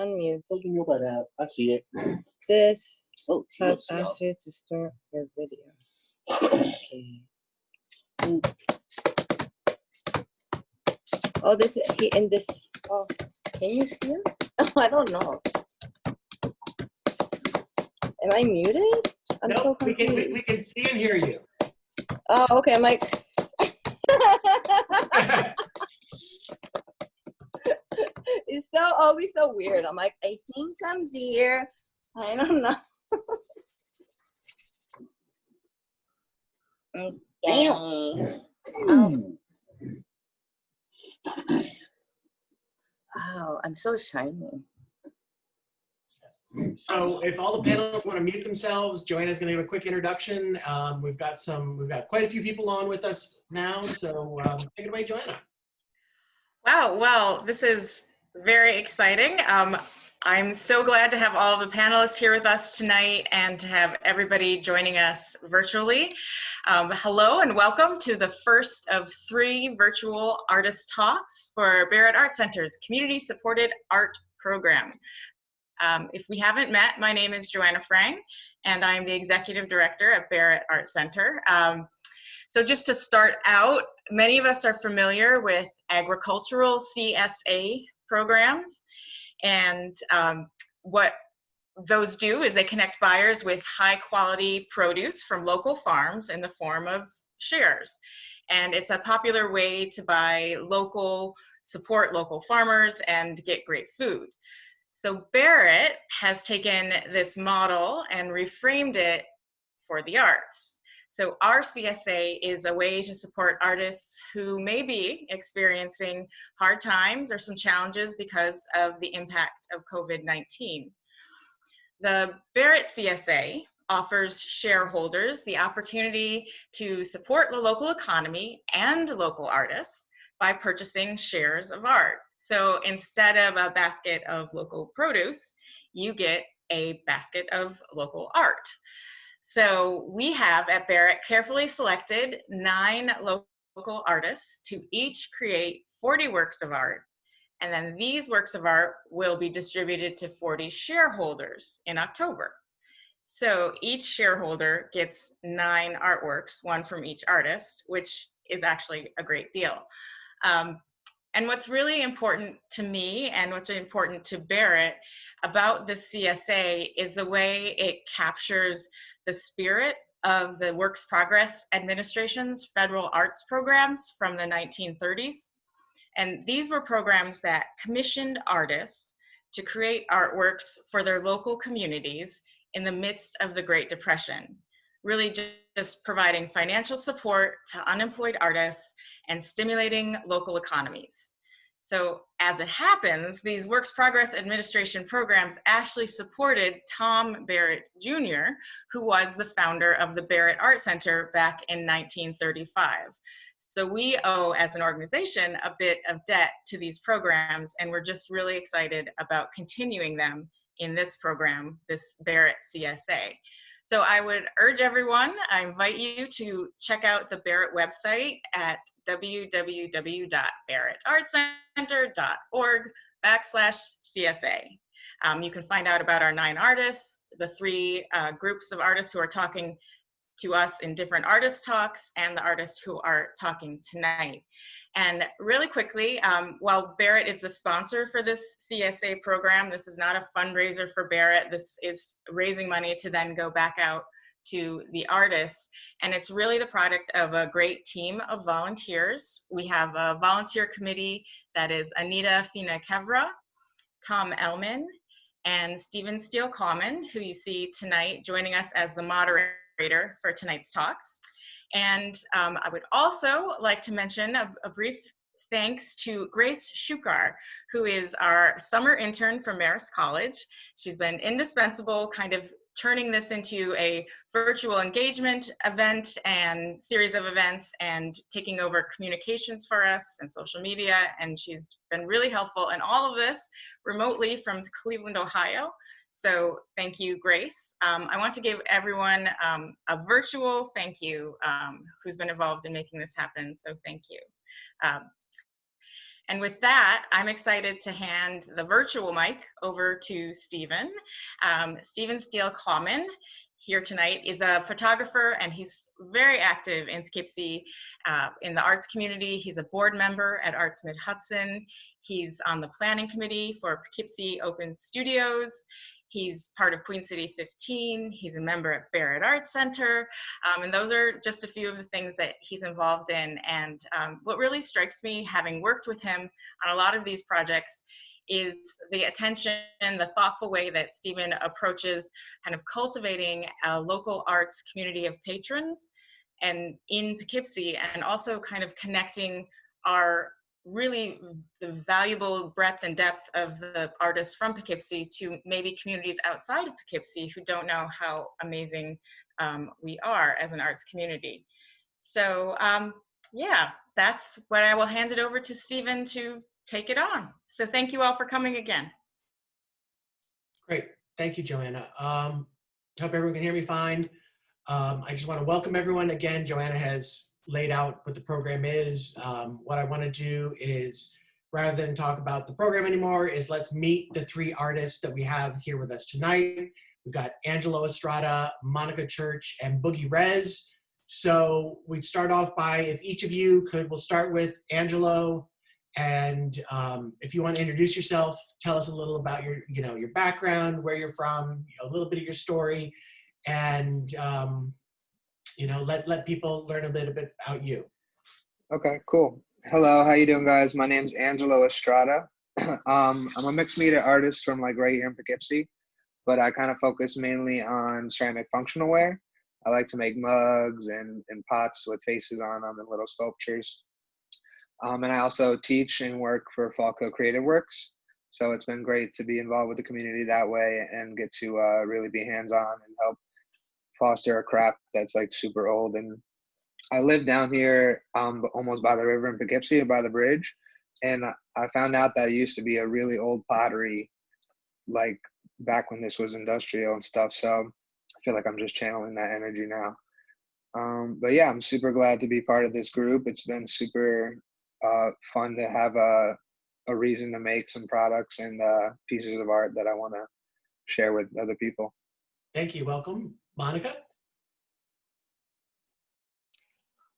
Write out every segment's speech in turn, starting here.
Unmute. Something about that. I see it. This Oh, she has looks it up. asked you to start your video. Okay. Oh, this is he in this. Oh, can you see us? I don't know. Am I muted? I'm Nope, so we confused. can see and hear you. Oh, okay. I'm like. It's so always so weird. I'm like, I think I'm there. I don't know. Okay. Oh, wow, I'm so shiny. So if all the panelists want to mute themselves, Joanna's going to give a quick introduction. We've got quite a few people on with us now, so take it away, Joanna. Wow, well, this is very exciting. I'm so glad to have all the panelists here with us tonight and to have everybody joining us virtually. Hello and welcome to the first of 3 virtual artist talks for Barrett Art Center's Community Supported Art Program. If we haven't met, my name is Joanna Frang, and I'm the Executive Director at Barrett Art Center. So just to start out, many of us are familiar with agricultural CSA programs, and what those do is they connect buyers with high quality produce from local farms in the form of shares. And it's a popular way to buy local, support local farmers, and get great food. So Barrett has taken this model and reframed it for the arts. So our CSA is a way to support artists who may be experiencing hard times or some challenges because of the impact of COVID-19. The Barrett CSA offers shareholders the opportunity to support the local economy and local artists by purchasing shares of art. So instead of a basket of local produce, you get a basket of local art. So we have at Barrett carefully selected 9 local artists to each create 40 works of art. And then these works of art will be distributed to 40 shareholders in October. So each shareholder gets 9 artworks, 1 from each artist, which is actually a great deal. And what's really important to me and what's important to Barrett about the CSA is the way it captures the spirit of the Works Progress Administration's federal arts programs from the 1930s. And these were programs that commissioned artists to create artworks for their local communities in the midst of the Great Depression, really just providing financial support to unemployed artists and stimulating local economies. So as it happens, these Works Progress Administration programs actually supported Tom Barrett Jr., who was the founder of the Barrett Art Center back in 1935. So we owe, as an organization, a bit of debt to these programs, and we're just really excited about continuing them in this program, this Barrett CSA. So I would urge everyone, I invite you to check out the Barrett website at www.barrettartcenter.org/CSA. You can find out about our 9 artists, the 3 groups of artists who are talking to us in different artist talks, and the artists who are talking tonight. And really quickly, while Barrett is the sponsor for this CSA program, this is not a fundraiser for Barrett. This is raising money to then go back out to the artists. And it's really the product of a great team of volunteers. We have a volunteer committee that is Anita Fina-Kevra, Tom Elman, and Stephen Steele-Common, who you see tonight joining us as the moderator for tonight's talks. And I would also like to mention a brief thanks to Grace Shukar, who is our summer intern from Marist College. She's been indispensable, kind of turning this into a virtual engagement event and series of events and taking over communications for us and social media. And she's been really helpful in all of this remotely from Cleveland, Ohio. So thank you, Grace. I want to give everyone a virtual thank you who's been involved in making this happen. So thank you. And with that, I'm excited to hand the virtual mic over to Stephen. Stephen Steele-Klauman here tonight is a photographer, and he's very active in Poughkeepsie in the arts community. He's a board member at Arts Mid-Hudson. He's on the planning committee for Poughkeepsie Open Studios. He's part of Queen City 15. He's a member at Barrett Arts Center. And those are just a few of the things that he's involved in. And what really strikes me, having worked with him on a lot of these projects, is the attention, the thoughtful way that Stephen approaches kind of cultivating a local arts community of patrons and in Poughkeepsie, and also kind of connecting our really the valuable breadth and depth of the artists from Poughkeepsie to maybe communities outside of Poughkeepsie who don't know how amazing we are as an arts community. So yeah, that's what I will hand it over to Stephen to take it on. So thank you all for coming again. Great. Thank you, Joanna. Hope everyone can hear me fine. I just want to welcome everyone again. Joanna has laid out what the program is. What I want to do is, rather than talk about the program anymore, is let's meet the three artists that we have here with us tonight. We've got Angelo Estrada, Monica Church, and Boogie Rez. So we'd start off by, if each of you could, we'll start with Angelo. And if you want to introduce yourself, tell us a little about your, your background, where you're from, a little bit of your story, and let people learn a bit about you. Okay, cool. Hello, how you doing, guys? My name's Angelo Estrada. I'm a mixed media artist from right here in Poughkeepsie, but I kind of focus mainly on ceramic functional ware. I like to make mugs and pots with faces on them and little sculptures. And I also teach and work for Falco Creative Works. So it's been great to be involved with the community that way and get to really be hands-on and help foster a craft that's super old. And I live down here almost by the river in Poughkeepsie, by the bridge. And I found out that it used to be a really old pottery, back when this was industrial and stuff. So I feel like I'm just channeling that energy now. But yeah, I'm super glad to be part of this group. It's been super fun to have a reason to make some products and pieces of art that I want to share with other people. Thank you. Welcome. Monica?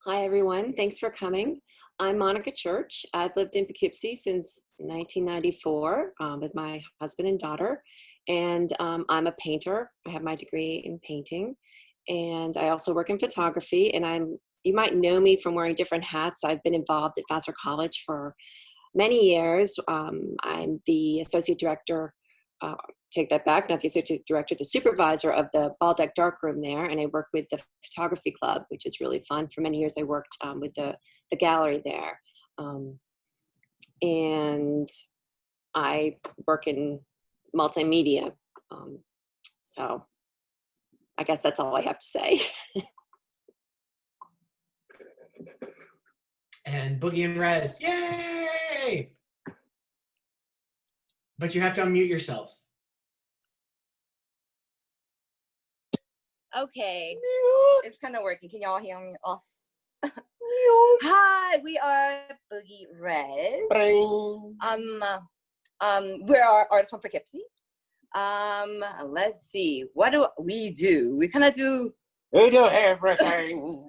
Hi, everyone. Thanks for coming. I'm Monica Church. I've lived in Poughkeepsie since 1994 with my husband and daughter. And I'm a painter. I have my degree in painting. And I also work in photography. And you might know me from wearing different hats. I've been involved at Vassar College for many years. I'm the associate director, take that back, not the associate director, the supervisor of the Baldeck Darkroom there. And I work with the photography club, which is really fun. For many years, I worked with the gallery there. And I work in multimedia. So I guess that's all I have to say. And Boogie and Rez, yay! But you have to unmute yourselves. Okay, it's kind of working. Can y'all hear me off? Hi, we are Boogie Rez. We're artists from Poughkeepsie. Let's see, what do we do? We kind of do. We do everything.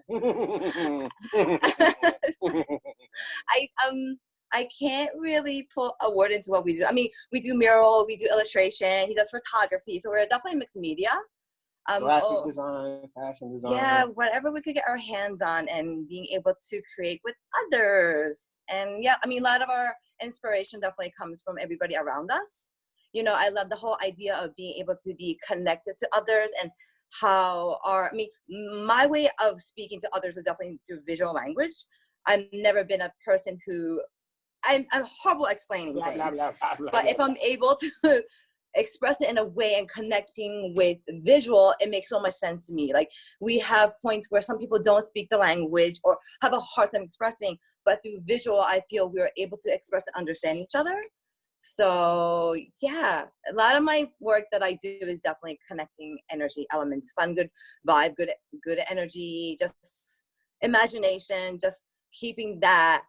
I can't really put a word into what we do. I mean, we do mural, we do illustration. He does photography, so we're definitely mixed media. Graphic design, fashion design. Yeah, whatever we could get our hands on and being able to create with others. And yeah, I mean, a lot of our inspiration definitely comes from everybody around us. I love the whole idea of being able to be connected to others and how my way of speaking to others is definitely through visual language. I've never been a person who, I'm horrible at explaining things, but if I'm able to express it in a way and connecting with visual, it makes so much sense to me. We have points where some people don't speak the language or have a hard time expressing, but through visual, I feel we're able to express and understand each other. So yeah, a lot of my work that I do is definitely connecting energy elements, fun, good vibe, good energy, just imagination, just keeping that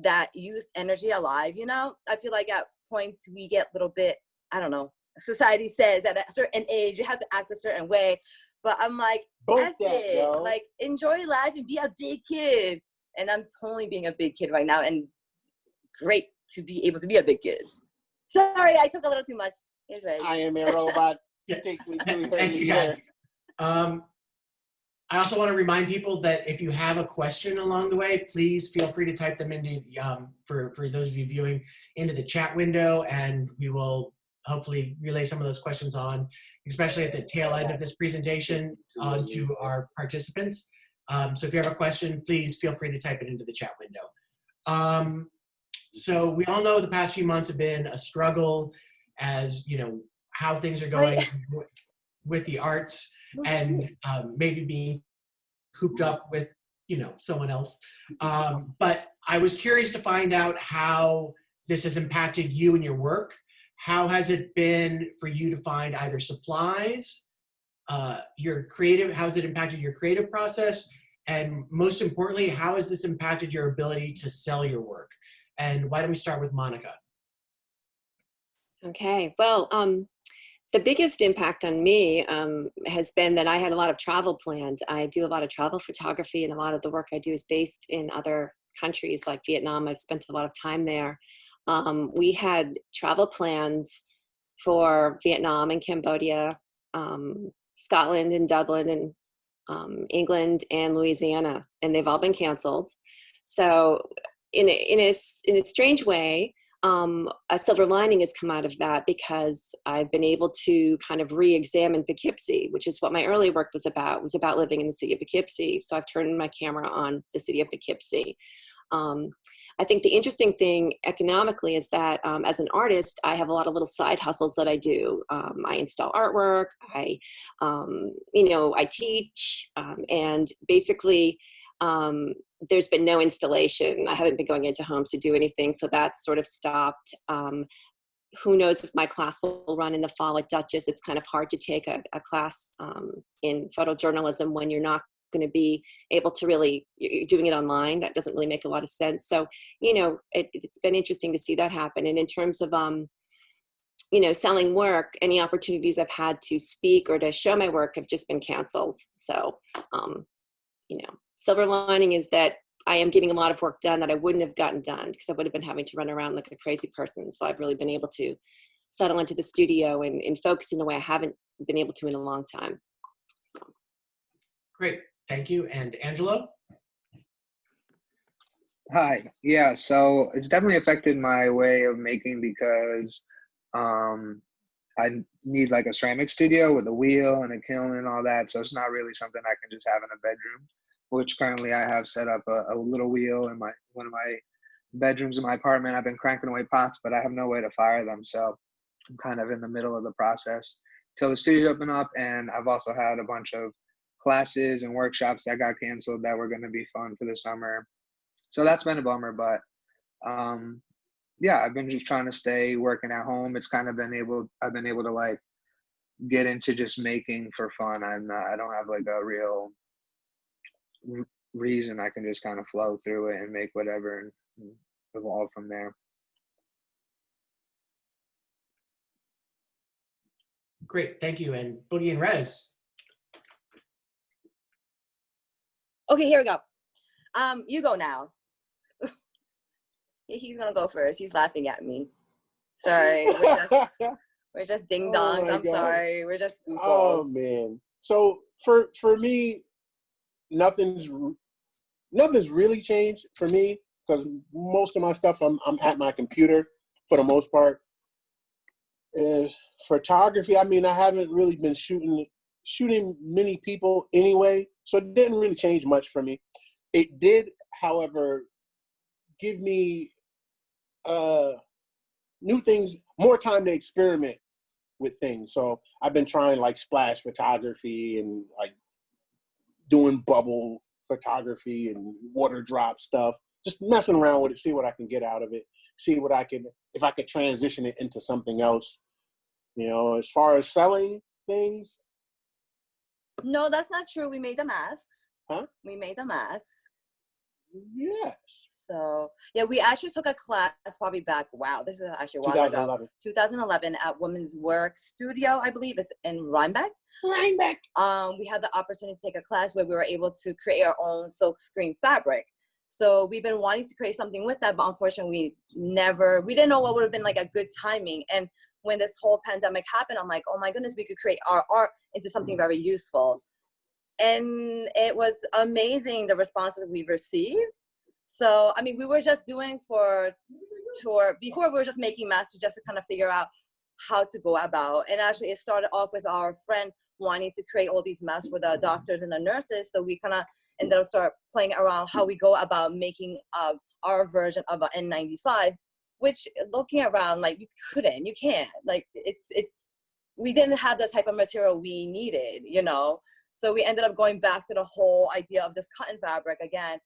that youth energy alive, you know? I feel like at points we get a little bit, I don't know, society says at a certain age you have to act a certain way, but I'm like, Both that's that, it. yo. Like, enjoy life and be a big kid. And I'm totally being a big kid right now, and great to be able to be a big kid. Sorry, I took a little too much. Here's Ray. I am a robot. Yeah. Take me through Thank you, here. guys. I also want to remind people that if you have a question along the way, please feel free to type them into, for those of you viewing, into the chat window, and we will hopefully relay some of those questions on, especially at the tail end of this presentation, to our participants. So if you have a question, please feel free to type it into the chat window. So we all know the past few months have been a struggle, as you know, how things are going with the arts, and maybe being cooped up with, you know, someone else. But I was curious to find out how this has impacted you and your work. How has it been for you to find either supplies, your creative, how has it impacted your creative process? And most importantly, how has this impacted your ability to sell your work? And why don't we start with Monica? Okay, well, the biggest impact on me has been that I had a lot of travel planned. I do a lot of travel photography, and a lot of the work I do is based in other countries like Vietnam. I've spent a lot of time there. We had travel plans for Vietnam and Cambodia, Scotland and Dublin, and England and Louisiana, and they've all been canceled. So in a strange way, a silver lining has come out of that, because I've been able to kind of re-examine Poughkeepsie, which is what my early work was about living in the city of Poughkeepsie. So I've turned my camera on the city of Poughkeepsie. I think the interesting thing economically is that as an artist, I have a lot of little side hustles that I do. I install artwork, I teach, and basically, there's been no installation. I haven't been going into homes to do anything, so that's sort of stopped. Who knows if my class will run in the fall at Dutchess. It's kind of hard to take a class in photojournalism when you're not going to be able to really, you're doing it online. That doesn't really make a lot of sense. So, you know, it's been interesting to see that happen. And in terms of, selling work, any opportunities I've had to speak or to show my work have just been canceled. So, silver lining is that I am getting a lot of work done that I wouldn't have gotten done because I would have been having to run around like a crazy person. So I've really been able to settle into the studio and focus in a way I haven't been able to in a long time. So. Great, thank you. And Angelo? Hi. Yeah, so it's definitely affected my way of making, because I need like a ceramic studio with a wheel and a kiln and all that. So it's not really something I can just have in a bedroom, which currently I have set up a little wheel in one of my bedrooms in my apartment. I've been cranking away pots, but I have no way to fire them. So I'm kind of in the middle of the process till the studio open up. And I've also had a bunch of classes and workshops that got canceled that were going to be fun for the summer. So that's been a bummer, but yeah, I've been just trying to stay working at home. It's kind of I've been able to like get into just making for fun. I don't have like a real reason. I can just kind of flow through it and make whatever and evolve from there. Great, thank you. And Boogie and Rez? Okay, here we go. You go now. He's gonna go first. He's laughing at me. Sorry, we're just ding dongs. I'm sorry. We're just goofballs. Oh man. So for me, nothing's really changed for me, because most of my stuff I'm at my computer for the most part. Photography, I mean, I haven't really been shooting many people anyway, so it didn't really change much for me. It did, however, give me new things, more time to experiment with things. So I've been trying like splash photography and like doing bubble photography and water drop stuff, just messing around with it, see what I can get out of it, see what if I could transition it into something else. You know, as far as selling things. No, that's not true. We made the masks. Huh? We made the masks. Yes. So yeah, we actually took a class probably back. Wow, this is actually a while ago. 2011. 2011 at Women's Work Studio, I believe, is in Rhinebeck. We had the opportunity to take a class where we were able to create our own silk screen fabric. So we've been wanting to create something with that, but unfortunately, we didn't know what would have been like a good timing. And when this whole pandemic happened, I'm like, oh my goodness, we could create our art into something very useful. And it was amazing, the responses we received. So, I mean, we were just doing before we were just making masks just to kind of figure out how to go about. And actually it started off with our friend wanting to create all these masks for the doctors and the nurses. So we kind of ended up start playing around how we go about making our version of an N95, which looking around, like you can't, like we didn't have the type of material we needed, you know? So we ended up going back to the whole idea of just cotton fabric again.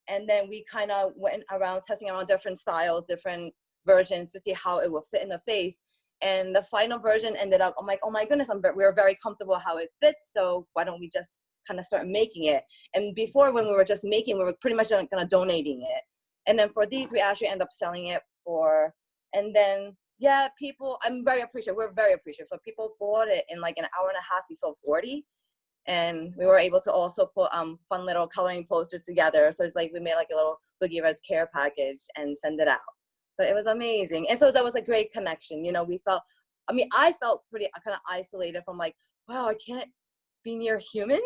And then we kind of went around testing around different styles, different versions to see how it will fit in the face. And the final version ended up, I'm like, oh my goodness, we were very comfortable how it fits. So why don't we just kind of start making it? And before, when we were just making, we were pretty much kind of donating it. And then for these, we actually end up selling it for, and then, yeah, people, I'm very appreciative. We're very appreciative. So people bought it in like an hour and a half, we sold 40. And we were able to also put fun little coloring posters together. So it's like we made like a little Boogie Red's care package and send it out. So it was amazing. And so that was a great connection. You know, I felt pretty kind of isolated from like, wow, I can't be near humans.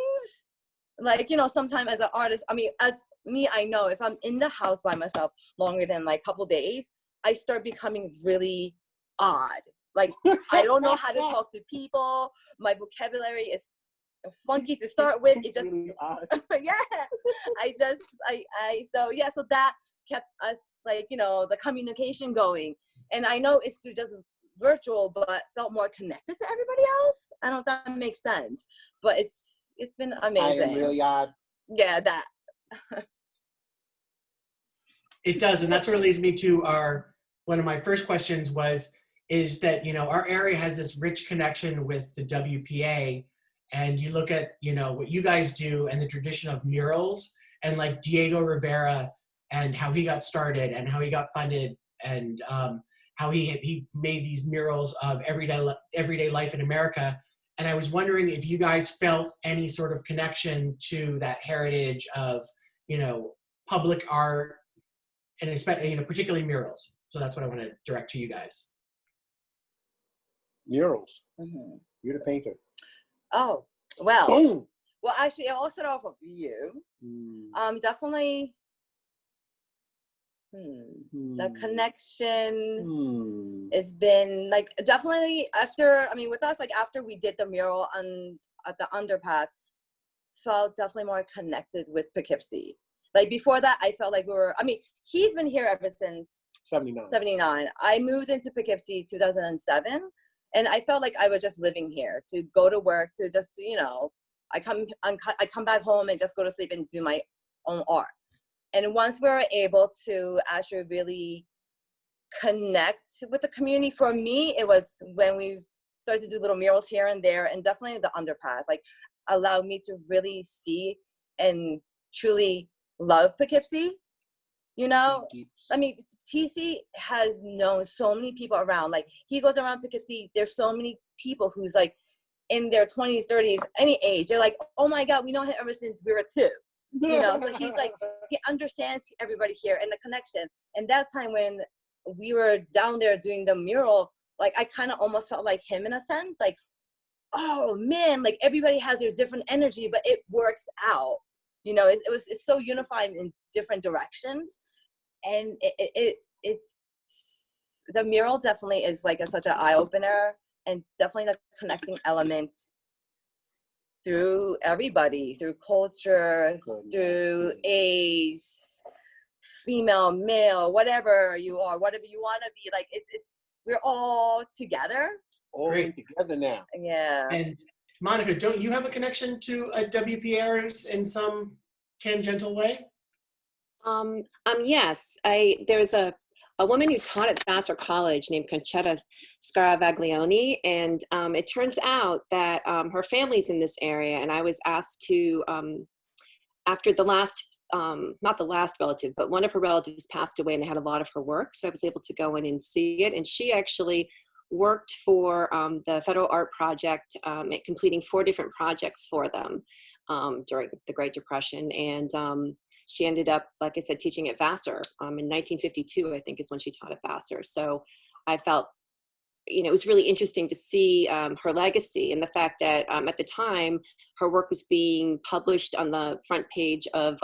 Like, you know, sometimes as an artist, I mean, as me, I know if I'm in the house by myself longer than like a couple days, I start becoming really odd. Like, I don't know how to talk to people. My vocabulary is funky to start with. It just Really odd. yeah, so that kept us, like, you know, the communication going. And I know it's just virtual, but felt more connected to everybody else. I don't know if that makes sense, but it's been amazing. I am really odd. Yeah, that. It does, and that's what leads me to one of my first questions is that, you know, our area has this rich connection with the WPA, and you look at, you know, what you guys do and the tradition of murals, and like Diego Rivera and how he got started and how he got funded, and how he made these murals of everyday life in America. And I was wondering if you guys felt any sort of connection to that heritage of, you know, public art, and especially, you know, particularly murals. So that's what I want to direct to you guys. Murals. Mm-hmm. You're the painter. Oh, well. Boom. Well, actually, it all started off with you. Definitely. The connection has been like definitely after. I mean, with us, like after we did the mural at the underpath, felt definitely more connected with Poughkeepsie. Like before that, I felt like I mean, he's been here ever since 79. I moved into Poughkeepsie 2007. And I felt like I was just living here to go to work, to just, you know, I come back home and just go to sleep and do my own art. And once we were able to actually really connect with the community, for me, it was when we started to do little murals here and there, and definitely the underpath, like allowed me to really see and truly love Poughkeepsie. You know, I mean, TC has known so many people around. Like, he goes around Poughkeepsie. There's so many people who's like in their 20s, 30s, any age. They're like, oh my God, we know him ever since we were 2. You know, so he's like, he understands everybody here and the connection. And that time when we were down there doing the mural, like, I kind of almost felt like him in a sense. Like, oh man, like everybody has their different energy, but it works out. You know, it's so unified in different directions. And it's the mural definitely is like such an eye-opener, and definitely the connecting element through everybody, through culture, through age, female, male, whatever you are, whatever you want to be. Like we're all together. All together now. Yeah. And Monica, don't you have a connection to a WPA in some tangential way? Yes, there's a woman who taught at Vassar College named Concetta Scaravaglione, and it turns out that her family's in this area, and I was asked to, after the last not the last relative, but one of her relatives passed away and they had a lot of her work. So I was able to go in and see it. And she actually worked for the Federal Art Project, completing 4 different projects for them during the Great Depression. And she ended up, like I said, teaching at Vassar in 1952, I think is when she taught at Vassar. So I felt, it was really interesting to see her legacy and the fact that at the time her work was being published on the front page of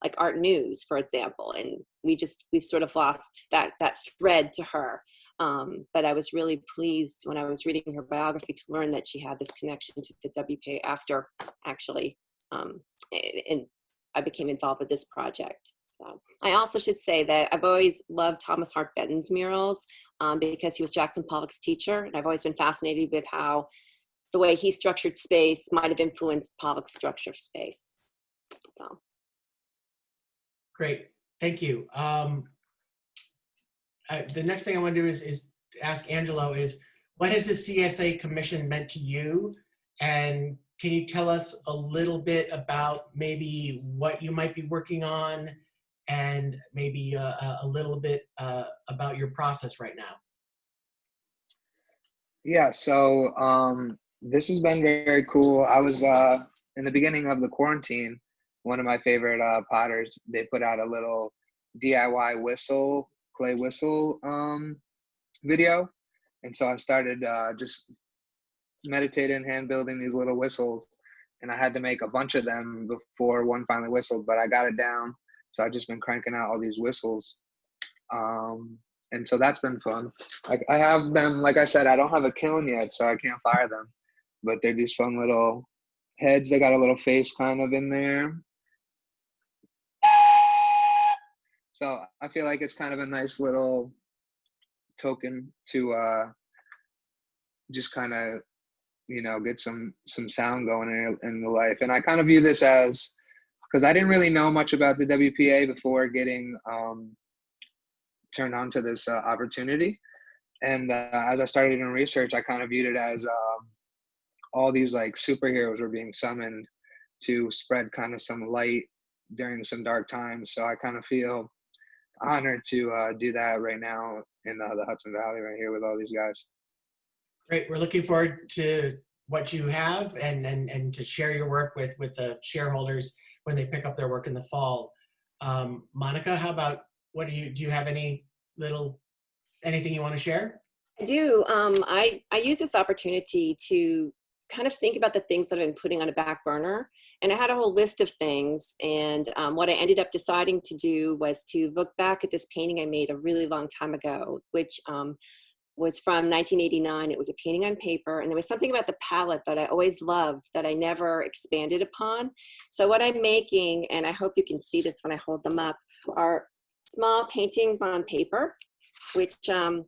like Art News, for example. And we've sort of lost that thread to her. But I was really pleased when I was reading her biography to learn that she had this connection to the WPA after actually, and I became involved with this project. So I also should say that I've always loved Thomas Hart Benton's murals because he was Jackson Pollock's teacher. And I've always been fascinated with how the way he structured space might have influenced Pollock's structure of space. So. Great, thank you. The next thing I want to do is ask Angelo is, what has the CSA Commission meant to you? And can you tell us a little bit about maybe what you might be working on and maybe a little bit about your process right now? Yeah, so this has been very cool. I was in the beginning of the quarantine, one of my favorite potters, they put out a little DIY whistle, clay whistle video. And so I started just meditating, hand building these little whistles. And I had to make a bunch of them before one finally whistled, but I got it down. So I've just been cranking out all these whistles. And so that's been fun. Like I have them, like I said, I don't have a kiln yet, so I can't fire them. But they're these fun little heads. They got a little face kind of in there. So I feel like it's kind of a nice little token to just kind of, get some sound going in the life. And I kind of view this as, because I didn't really know much about the WPA before getting turned on to this opportunity. And as I started doing research, I kind of viewed it as all these like superheroes were being summoned to spread kind of some light during some dark times. So I kind of feel honored to do that right now in the Hudson Valley right here with all these guys. Great, we're looking forward to what you have and to share your work with the shareholders when they pick up their work in the fall. Monica, how about, do you have anything you want to share? I do. I use this opportunity to kind of think about the things that I've been putting on a back burner. And I had a whole list of things. And what I ended up deciding to do was to look back at this painting I made a really long time ago, which was from 1989. It was a painting on paper. And there was something about the palette that I always loved that I never expanded upon. So what I'm making, and I hope you can see this when I hold them up, are small paintings on paper, which are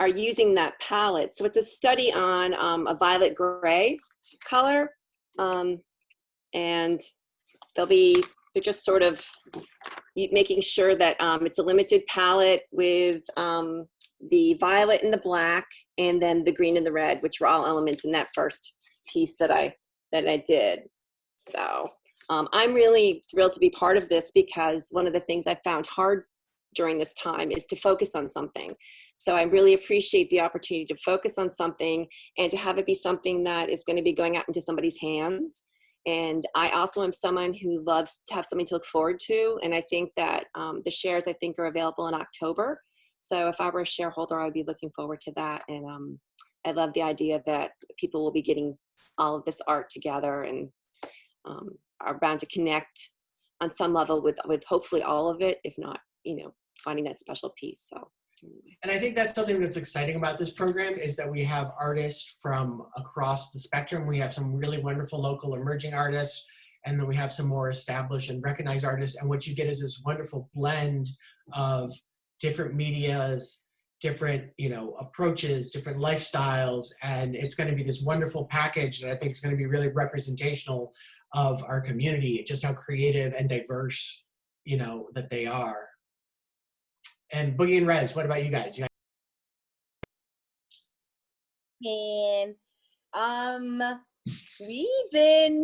using that palette. So it's a study on a violet gray color. And they're just sort of making sure that it's a limited palette with the violet and the black, and then the green and the red, which were all elements in that first piece that I did. So I'm really thrilled to be part of this, because one of the things I found hard during this time is to focus on something. So I really appreciate the opportunity to focus on something and to have it be something that is going to be going out into somebody's hands. And I also am someone who loves to have something to look forward to. And I think that the shares, I think, are available in October. So if I were a shareholder, I would be looking forward to that. And I love the idea that people will be getting all of this art together and are bound to connect on some level with hopefully all of it, if not, finding that special piece. So. And I think that's something that's exciting about this program, is that we have artists from across the spectrum. We have some really wonderful local emerging artists, and then we have some more established and recognized artists. And what you get is this wonderful blend of different medias, different, approaches, different lifestyles. And it's going to be this wonderful package that I think is going to be really representational of our community, just how creative and diverse, that they are. And Boogie and Rez, what about you guys? And we've been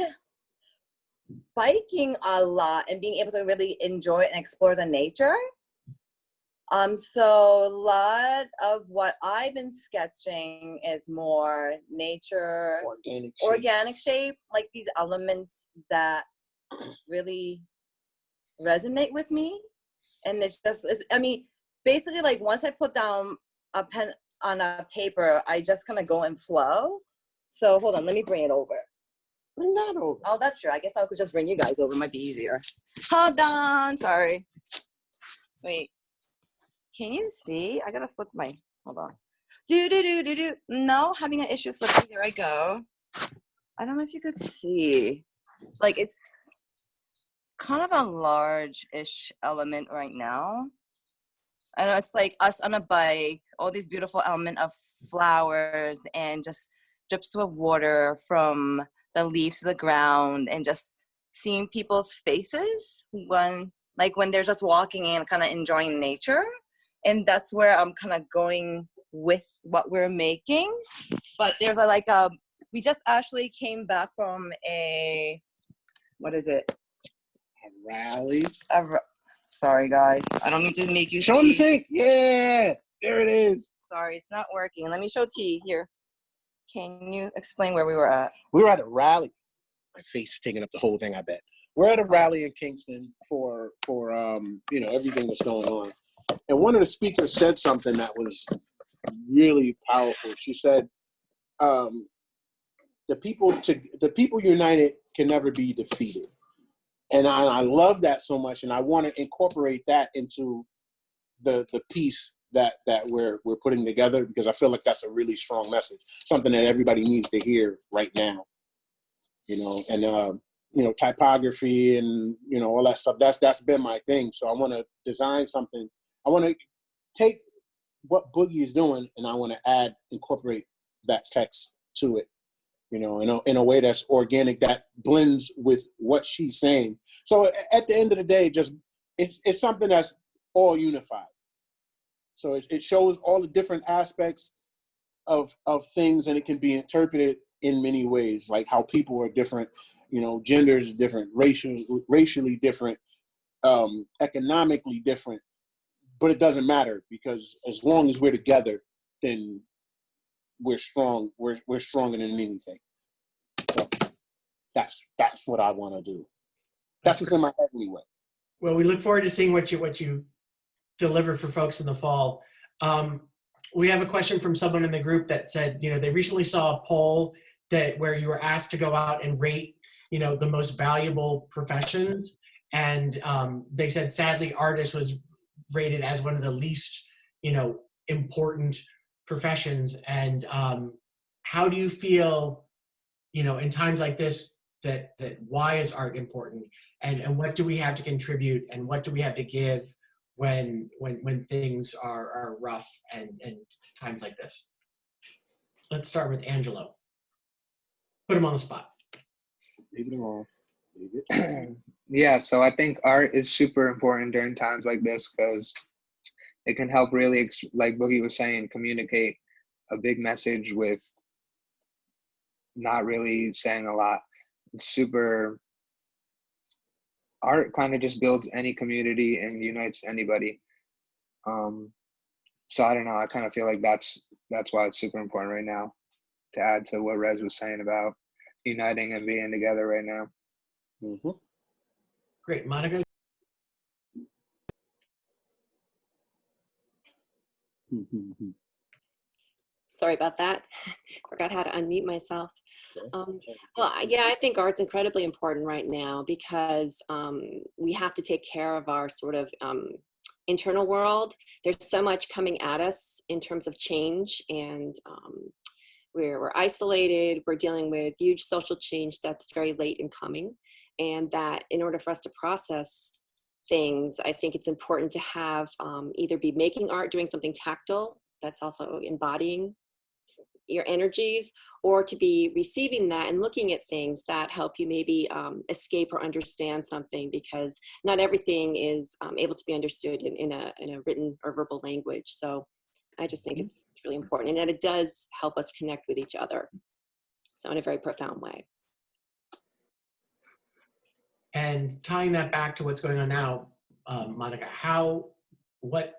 biking a lot and being able to really enjoy and explore the nature. So a lot of what I've been sketching is more nature, organic shape, like these elements that really resonate with me. And I mean, basically, like once I put down a pen on a paper, I just kind of go and flow. So hold on, let me bring it over. Bring that over. Oh, that's true. I guess I could just bring you guys over. Might be easier. Hold on. Sorry. Wait. Can you see? I gotta flip my. Hold on. Do. No, having an issue flipping. There I go. I don't know if you could see. Like it's kind of a large-ish element right now. I know it's like us on a bike. All these beautiful element of flowers and just drips of water from the leaves to the ground, and just seeing people's faces when they're just walking and kind of enjoying nature. And that's where I'm kind of going with what we're making. But there's we just actually came back from what is it? A rally. Sorry guys, I don't need to make you Show them the sink. Yeah, there it is. Sorry, it's not working. Let me show T here. Can you explain where we were at? We were at a rally. My face is taking up the whole thing, I bet. We're at a rally in Kingston for everything that's going on. And one of the speakers said something that was really powerful. She said, the people united can never be defeated. And I love that so much, and I want to incorporate that into the piece that we're putting together, because I feel like that's a really strong message, something that everybody needs to hear right now. And typography and all that stuff. That's been my thing. So I want to design something. I want to take what Boogie is doing, and I want to incorporate that text to it. In a way that's organic, that blends with what she's saying. So at the end of the day, it's something that's all unified. So it shows all the different aspects of things, and it can be interpreted in many ways, like how people are different, genders different, racially different, economically different, but it doesn't matter, because as long as we're together, then we're strong. We're stronger than anything. So that's what I want to do. That's what's in my head anyway. Well, we look forward to seeing what you deliver for folks in the fall. We have a question from someone in the group that said, they recently saw a poll where you were asked to go out and rate, the most valuable professions. And they said, sadly, artist was rated as one of the least, important professions. And how do you feel, in times like this, that why is art important? And what do we have to contribute, and what do we have to give when things are rough and times like this? Let's start with Angelo. Put him on the spot. Leave it alone. Leave it. Yeah, so I think art is super important during times like this, because it can help really, like Boogie was saying, communicate a big message with not really saying a lot. Art kind of just builds any community and unites anybody. So I don't know, I kind of feel like that's why it's super important right now, to add to what Rez was saying about uniting and being together right now. Mm-hmm. Great. Monica? Mm-hmm. Sorry about that. Forgot how to unmute myself. Okay. Yeah, I think art's incredibly important right now, because we have to take care of our sort of internal world. There's so much coming at us in terms of change, and we're isolated. We're dealing with huge social change that's very late in coming, and that in order for us to process things, I think it's important to have either be making art, doing something tactile that's also embodying your energies, or to be receiving that and looking at things that help you maybe escape or understand something, because not everything is able to be understood in a written or verbal language. So I just think it's really important, and that it does help us connect with each other. So in a very profound way. And tying that back to what's going on now, Monica, what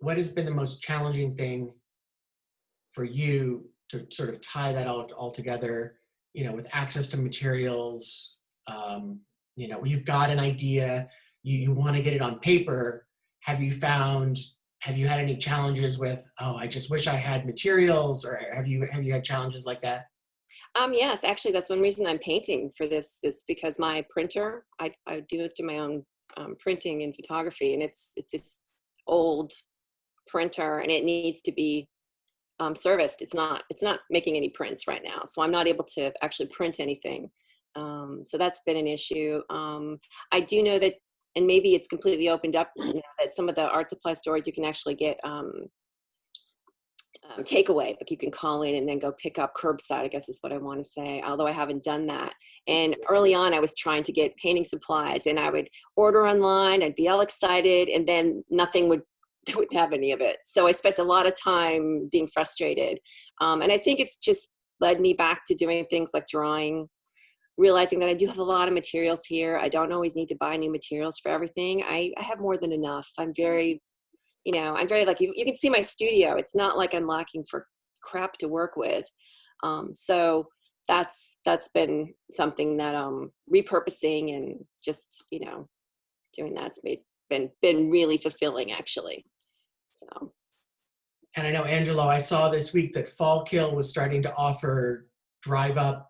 has been the most challenging thing for you to sort of tie that all together, with access to materials? You've got an idea, you want to get it on paper. Have you had any challenges with, oh, I just wish I had materials, or have you had challenges like that? Yes, actually, that's one reason I'm painting for this, is because my printer, I do most of my own printing and photography, and it's this old printer, and it needs to be serviced. It's not making any prints right now, so I'm not able to actually print anything. So that's been an issue. I do know that, and maybe it's completely opened up, that some of the art supply stores you can actually get takeaway, like you can call in and then go pick up curbside, I guess is what I want to say, although I haven't done that. And early on, I was trying to get painting supplies, and I would order online, I'd be all excited, and then nothing would have any of it. So I spent a lot of time being frustrated. And I think it's just led me back to doing things like drawing, realizing that I do have a lot of materials here. I don't always need to buy new materials for everything. I have more than enough. I'm very lucky. You can see my studio. It's not like I'm lacking for crap to work with. So that's been something that repurposing and just, doing that's been really fulfilling, actually. So. And I know, Angelo, I saw this week that Fall Kill was starting to offer drive-up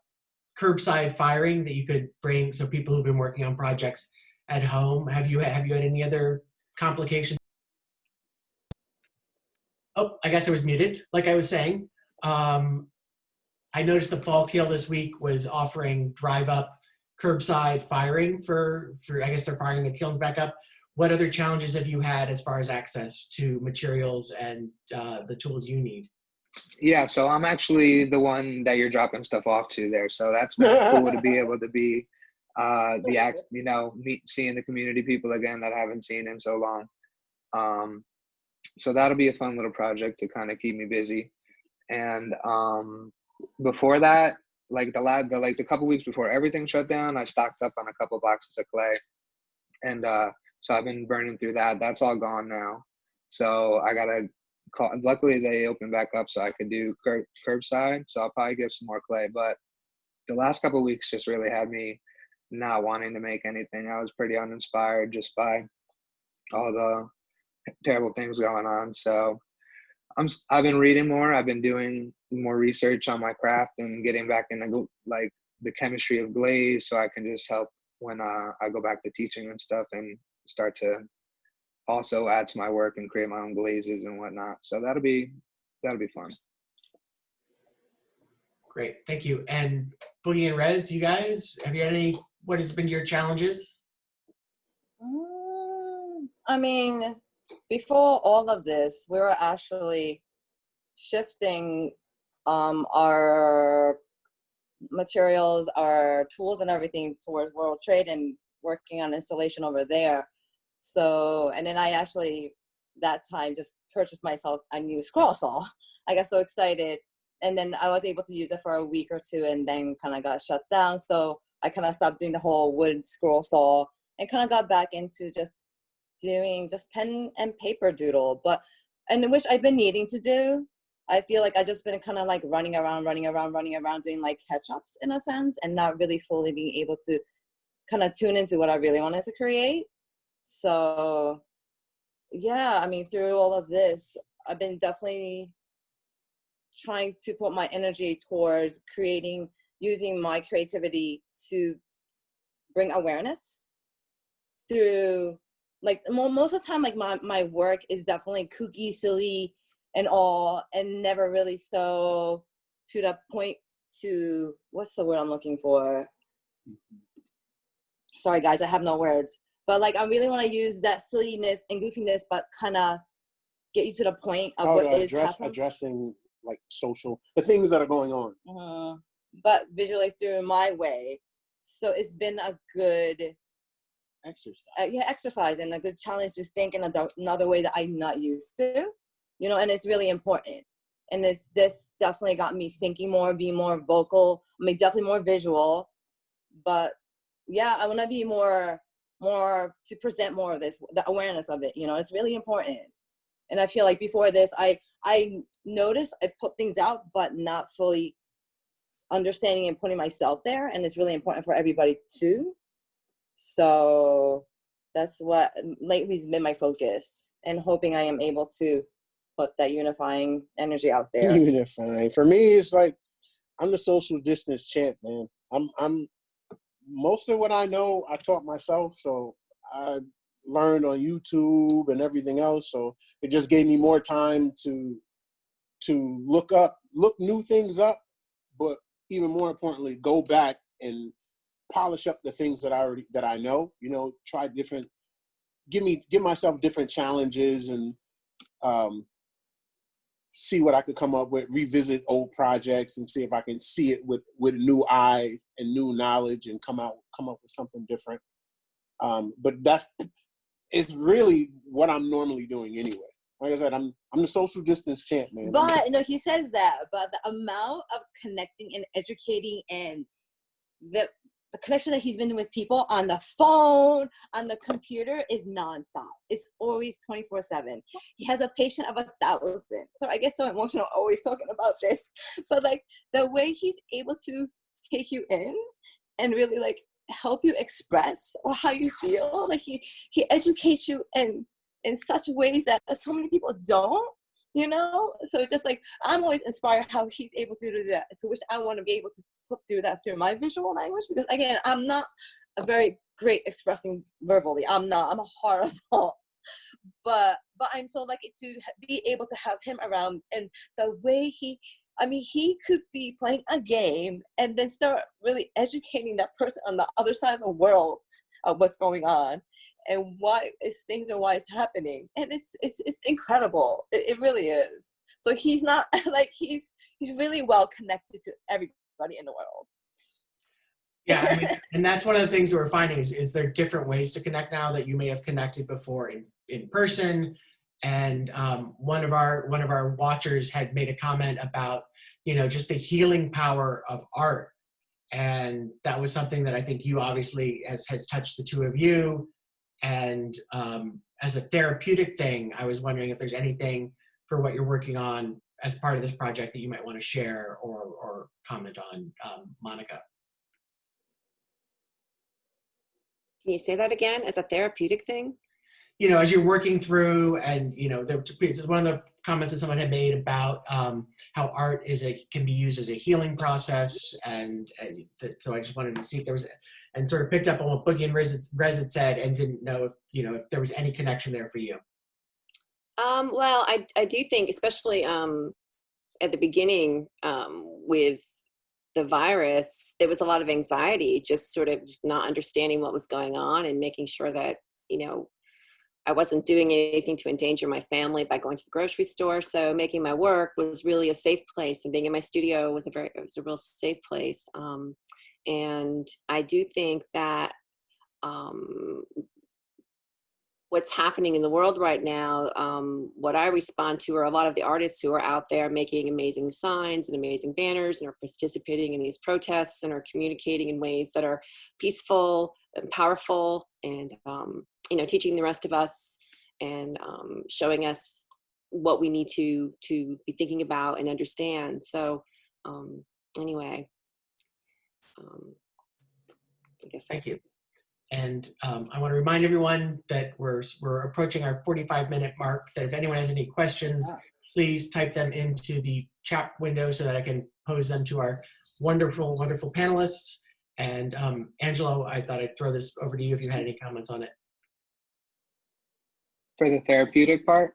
curbside firing that you could bring, so people who've been working on projects at home. Have you had any other complications? Oh, I guess I was muted. Like I was saying, I noticed the Fall Kill this week was offering drive-up curbside firing for I guess they're firing the kilns back up. What other challenges have you had as far as access to materials and the tools you need? Yeah, so I'm actually the one that you're dropping stuff off to there. So that's been cool to be able to be seeing the community people again that I haven't seen in so long. So that'll be a fun little project to kind of keep me busy. And before that, like the couple weeks before everything shut down, I stocked up on a couple boxes of clay, and so I've been burning through that. That's all gone now. So I gotta call. Luckily, they opened back up, so I could do curbside. So I'll probably get some more clay. But the last couple of weeks just really had me not wanting to make anything. I was pretty uninspired just by all the terrible things going on. So I've been reading more. I've been doing more research on my craft and getting back into like the chemistry of glaze, so I can just help when I go back to teaching and stuff, and start to also add to my work and create my own glazes and whatnot. So that'll be fun. Great, thank you. And Boogie and Rez, you guys, have you had what has been your challenges? I mean, before all of this, we were actually shifting our materials, our tools and everything towards World Trade and working on installation over there. So, and then I actually, that time, just purchased myself a new scroll saw. I got so excited. And then I was able to use it for a week or two, and then kind of got shut down. So I kind of stopped doing the whole wood scroll saw and kind of got back into just doing just pen and paper doodle, and which I've been needing to do. I feel like I've just been kind of like running around doing like catch-ups in a sense, and not really fully being able to kind of tune into what I really wanted to create. So yeah, I mean, through all of this, I've been definitely trying to put my energy towards using my creativity to bring awareness through, like, most of the time, like my work is definitely kooky, silly, and all, and never really so to the point to, what's the word I'm looking for? Sorry guys, I have no words. But like, I really want to use that silliness and goofiness, but kind of get you to the point of what is happening. Addressing like the things that are going on. Mm-hmm. But visually through my way. So it's been a good exercise and a good challenge to think in another way that I'm not used to, and it's really important. And this definitely got me thinking more, being more vocal. I mean, definitely more visual, but yeah, I want to be more to present more of this, the awareness of it. You know, it's really important. And I feel like before this, I noticed I put things out, but not fully understanding and putting myself there. And it's really important for everybody too. So that's what lately has been my focus, and hoping I am able to put that unifying energy out there. Unifying. For me, it's like I'm the social distance champ, man. I'm most of what I know, I taught myself. So I learned on YouTube and everything else. So it just gave me more time to look new things up, but even more importantly, go back and polish up the things that I know, you know, try different, give myself different challenges, and see what I could come up with, revisit old projects and see if I can see it with a new eye and new knowledge, and come up with something different. But it's really what I'm normally doing anyway. Like I said, I'm the social distance champ, man. But no, he says that, but the amount of connecting and educating and the connection that he's been with people on the phone, on the computer, is nonstop. It's always 24/7. He has a patient of 1,000. So I get so emotional always talking about this. But like the way he's able to take you in and really like help you express or how you feel, like he educates you in such ways that so many people don't, you know? So just like, I'm always inspired how he's able to do that. So which I want to be able to put through that through my visual language, because again, I'm not a very great expressing verbally. I'm horrible. But I'm so lucky to be able to have him around, and the way he could be playing a game and then start really educating that person on the other side of the world of what's going on and why it's happening. And it's incredible. It really is. So he's not like, he's really well connected to everybody in the world. Yeah, I mean, and that's one of the things that we're finding is there different ways to connect now that you may have connected before in person. And one of our watchers had made a comment about, you know, just the healing power of art. And that was something that I think you obviously has touched the two of you. And as a therapeutic thing, I was wondering if there's anything for what you're working on as part of this project that you might want to share or comment on, Monica. Can you say that again? As a therapeutic thing? You know, as you're working through, and you know, this is one of the comments that someone had made about how art can be used as a healing process, and so I just wanted to see if there was, and sort of picked up on what Boogie and Rez had said, and didn't know if there was any connection there for you. Well, I do think, especially at the beginning with the virus, there was a lot of anxiety, just sort of not understanding what was going on and making sure that, you know, I wasn't doing anything to endanger my family by going to the grocery store. So making my work was really a safe place, and being in my studio was a real safe place. And I do think that what's happening in the world right now, what I respond to are a lot of the artists who are out there making amazing signs and amazing banners and are participating in these protests and are communicating in ways that are peaceful and powerful, and you know, teaching the rest of us and showing us what we need to be thinking about and understand. So anyway, I guess thank you. And I want to remind everyone that we're approaching our 45-minute mark, that if anyone has any questions, please type them into the chat window so that I can pose them to our wonderful, wonderful panelists. And Angelo, I thought I'd throw this over to you if you had any comments on it. For the therapeutic part?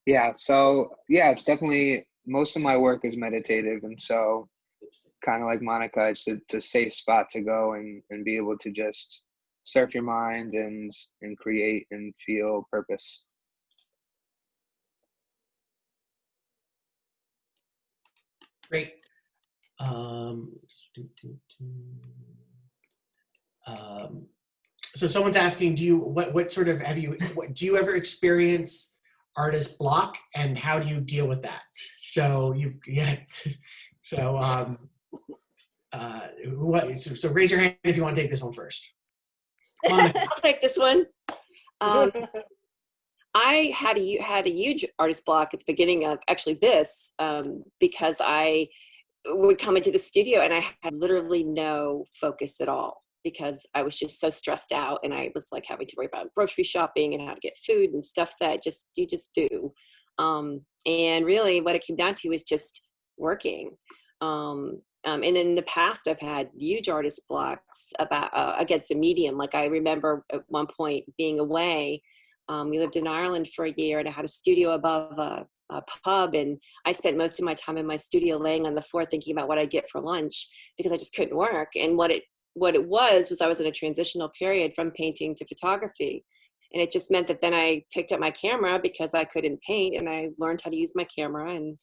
Yeah, so yeah, it's definitely, most of my work is meditative, and so kind of like Monica, it's a safe spot to go and be able to just surf your mind and create and feel purpose. Great. So someone's asking, do you ever experience artist block, and how do you deal with that? So So raise your hand if you want to take this one first. Monica. I'll take this one. I had a huge artist block at the beginning of actually this because I would come into the studio and I had literally no focus at all because I was just so stressed out and I was like having to worry about grocery shopping and how to get food and stuff that you just do. And really what it came down to is just working. And in the past, I've had huge artist blocks against a medium. Like I remember at one point being away. We lived in Ireland for a year and I had a studio above a pub, and I spent most of my time in my studio laying on the floor thinking about what I'd get for lunch because I just couldn't work. And what it was I was in a transitional period from painting to photography. And it just meant that then I picked up my camera because I couldn't paint, and I learned how to use my camera. And,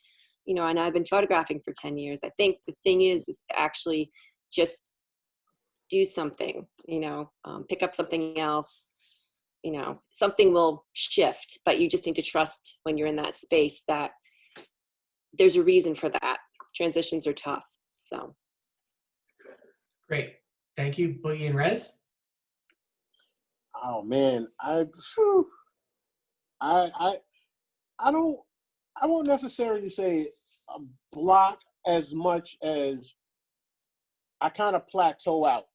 and I've been photographing for 10 years. I think the thing is actually just do something, pick up something else. Something will shift, but you just need to trust when you're in that space that there's a reason for that. Transitions are tough. So. Great. Thank you, Boogie and Rez. Oh man, I won't necessarily say a block as much as I kind of plateau out,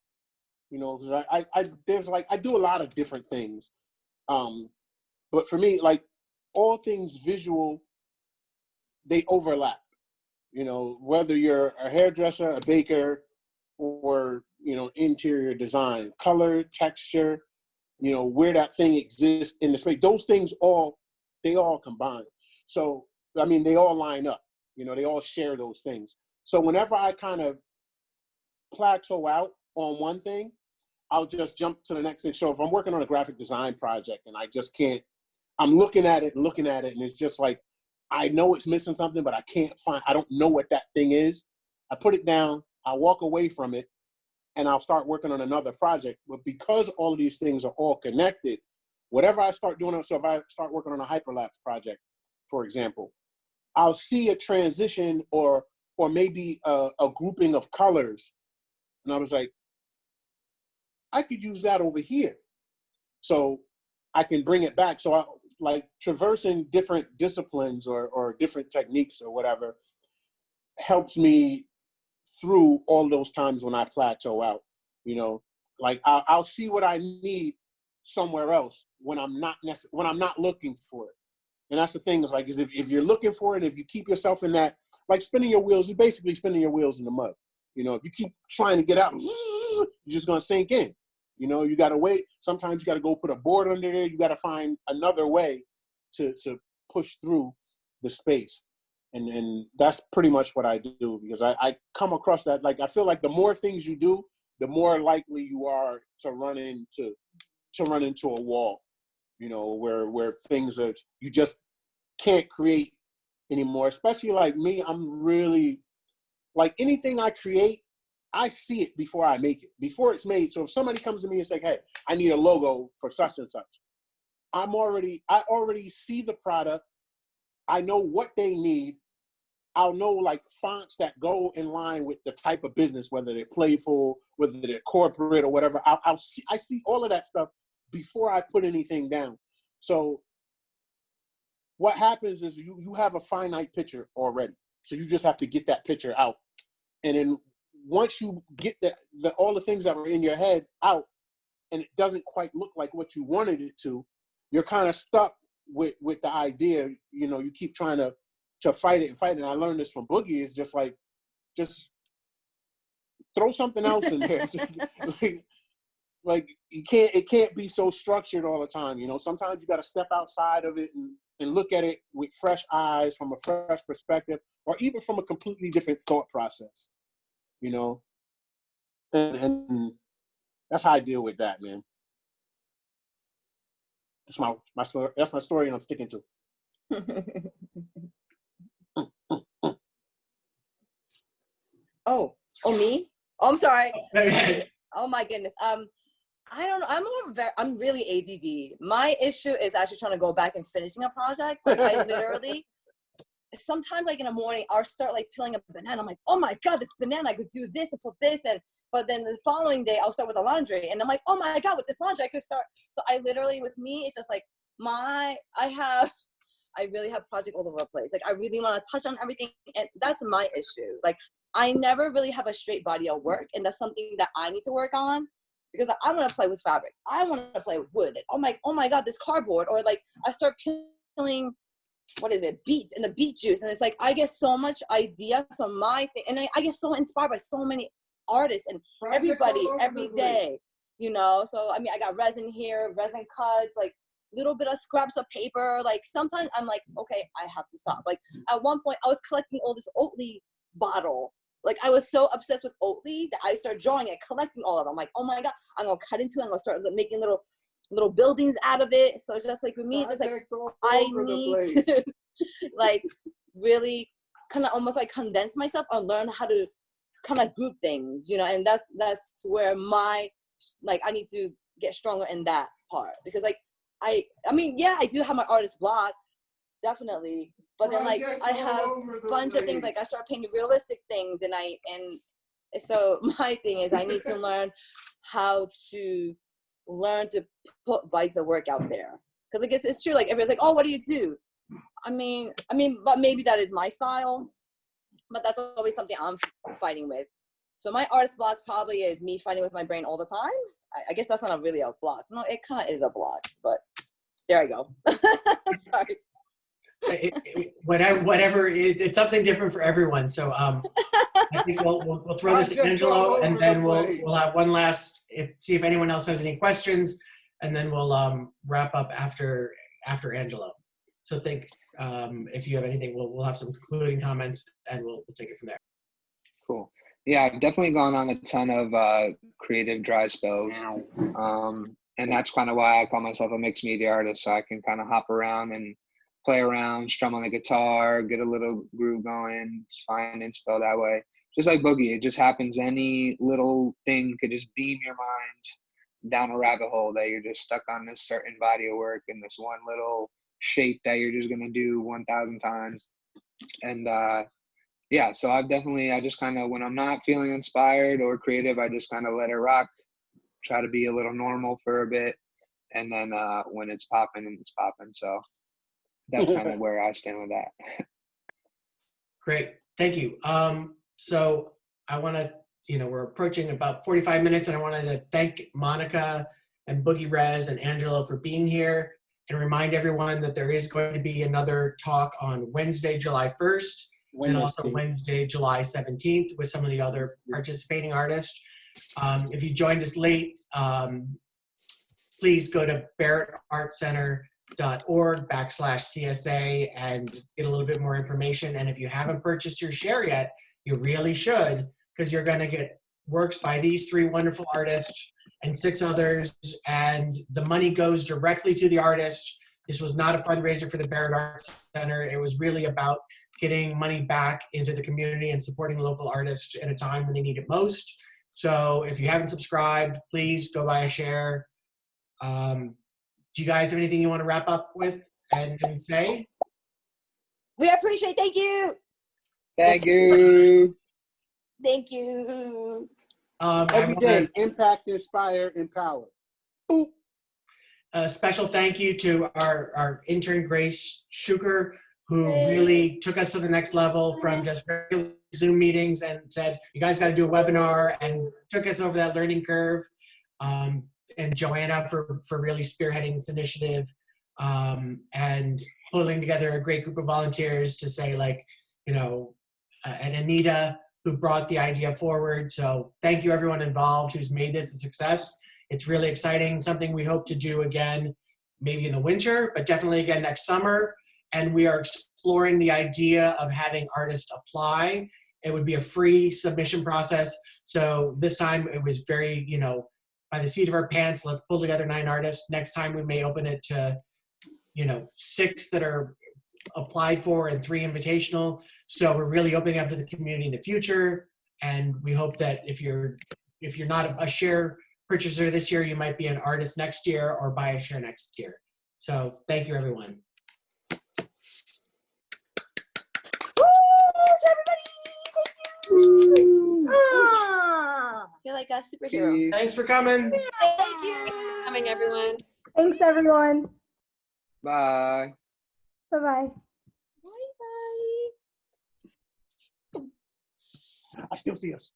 because I do a lot of different things. But for me, like all things visual, they overlap, whether you're a hairdresser, a baker, or, interior design, color, texture, where that thing exists in the space, those things they all combine. So, I mean, they all line up, they all share those things. So whenever I kind of plateau out on one thing, I'll just jump to the next thing. So if I'm working on a graphic design project and I just can't, I'm looking at it, and it's just like, I know it's missing something, but I don't know what that thing is. I put it down, I walk away from it, and I'll start working on another project. But because all of these things are all connected, whatever I start doing, so if I start working on a hyperlapse project, for example, I'll see a transition or maybe a grouping of colors. And I was like, I could use that over here. So I can bring it back. So I like traversing different disciplines or different techniques or whatever helps me through all those times when I plateau out, like I'll see what I need somewhere else when I'm not looking for it. And that's the thing is like, if you're looking for it, if you keep yourself in that, like spinning your wheels, is basically spinning your wheels in the mud. If you keep trying to get out, you're just going to sink in. You got to wait. Sometimes you got to go put a board under there. You got to find another way to push through the space. And that's pretty much what I do, because I come across that, like, I feel like the more things you do, the more likely you are to run into a wall, where things are, you just can't create anymore. Especially like me, I'm really, like anything I create, I see it before I make it, before it's made. So if somebody comes to me and say, hey, I need a logo for such and such, I already see the product. I know what they need. I'll know like fonts that go in line with the type of business, whether they're playful, whether they're corporate or whatever. I see all of that stuff before I put anything down. So what happens is you have a finite picture already. So you just have to get that picture out. And then once you get all the things that were in your head out and it doesn't quite look like what you wanted it to, you're kind of stuck with the idea. You keep trying to fight it. And I learned this from Boogie, is just like, just throw something else in there. Like it can't be so structured all the time. Sometimes you got to step outside of it and look at it with fresh eyes, from a fresh perspective, or even from a completely different thought process, and that's how I deal with that, man. That's my story. That's my story, and I'm sticking to it. Oh, me? Oh, I'm sorry. Oh my goodness. I don't know. I'm really ADD. My issue is actually trying to go back and finishing a project. Like I literally, sometimes like in the morning, I'll start like peeling a banana. I'm like, oh my God, this banana, I could do this and put this. But then the following day, I'll start with the laundry. And I'm like, oh my God, with this laundry, I could start. So I literally, with me, it's just like I really have projects all over the place. Like, I really want to touch on everything. And that's my issue. Like, I never really have a straight body of work. And that's something that I need to work on, because I want to play with fabric. I want to play with wood. Oh my God, this cardboard. Or like, I start peeling, beets, and the beet juice. And it's like, I get so much ideas from my thing. And I get so inspired by so many artists and everybody every day, you know? So, I mean, I got resin here, resin cuts, like little bit of scraps of paper. Like sometimes I'm like, okay, I have to stop. Like at one point I was collecting all this Oatly bottle. Like I was so obsessed with Oatly that I started drawing it, collecting all of them. I'm like, oh my God, I'm gonna cut into it. I'm gonna start making little buildings out of it. So it's just like, for me, it's just like, I need to like really kind of almost like condense myself and learn how to kind of group things, you know? And that's where I need to get stronger in that part, because like, I mean, yeah, I do have my artist block, definitely. But then like I have a bunch of things, like I start painting realistic things, and so my thing is I need to learn how to put bodies of work out there. Because I guess it's true, like everybody's like, oh, what do you do? I mean, but maybe that is my style, but that's always something I'm fighting with. So my artist block probably is me fighting with my brain all the time. I guess that's not really a block. No, it kind of is a block, but there I go. Sorry. Whatever, it's something different for everyone. So I think we'll throw this to Angelo, and then we'll have one last, see if anyone else has any questions, and then we'll wrap up after Angelo. So think if you have anything, we'll have some concluding comments, and we'll take it from there. Cool. Yeah, I've definitely gone on a ton of creative dry spells. And that's kind of why I call myself a mixed media artist, so I can kind of hop around and play around, strum on the guitar, get a little groove going, find inspo that way. Just like Boogie, it just happens. Any little thing could just beam your mind down a rabbit hole that you're just stuck on this certain body of work and this one little shape that you're just going to do 1,000 times. And yeah, so I just kind of, when I'm not feeling inspired or creative, I just kind of let it rock, try to be a little normal for a bit. And then when it's popping, it's popping. So that's kind of where I stand with that. Great. Thank you. So I want to, we're approaching about 45 minutes, and I wanted to thank Monica and Boogie Rez and Angelo for being here, and remind everyone that there is going to be another talk on Wednesday, July 1st, and also Wednesday, July 17th with some of the other participating artists. If you joined us late, please go to barrettartcenter.org/CSA and get a little bit more information. And if you haven't purchased your share yet, you really should, because you're going to get works by these 3 wonderful artists and 6 others, and the money goes directly to the artists. This was not a fundraiser for the Barrett Arts Center. It was really about getting money back into the community and supporting local artists at a time when they need it most. So if you haven't subscribed, please go buy a share. Do you guys have anything you want to wrap up with and say? We appreciate. Thank you. Thank you. Thank you. Every day, impact, inspire, empower. Boop. A special thank you to our intern, Grace Schuker, who really took us to the next level from just regular Zoom meetings and said, you guys got to do a webinar, and took us over that learning curve. And Joanna for really spearheading this initiative, and pulling together a great group of volunteers to say, like, and Anita, who brought the idea forward. So thank you everyone involved who's made this a success. It's really exciting, something we hope to do again, maybe in the winter, but definitely again next summer. And we are exploring the idea of having artists apply. It would be a free submission process. So this time it was very, by the seat of our pants, let's pull together 9 artists. Next time we may open it to, 6 that are applied for and 3 invitational. So we're really opening up to the community in the future. And we hope that if you're not a share purchaser this year, you might be an artist next year or buy a share next year. So thank you, everyone. You're like a superhero. Peace. Thanks for coming. Thank you. Coming, everyone. Thanks, everyone. Bye. Bye-bye. Bye bye. I still see us.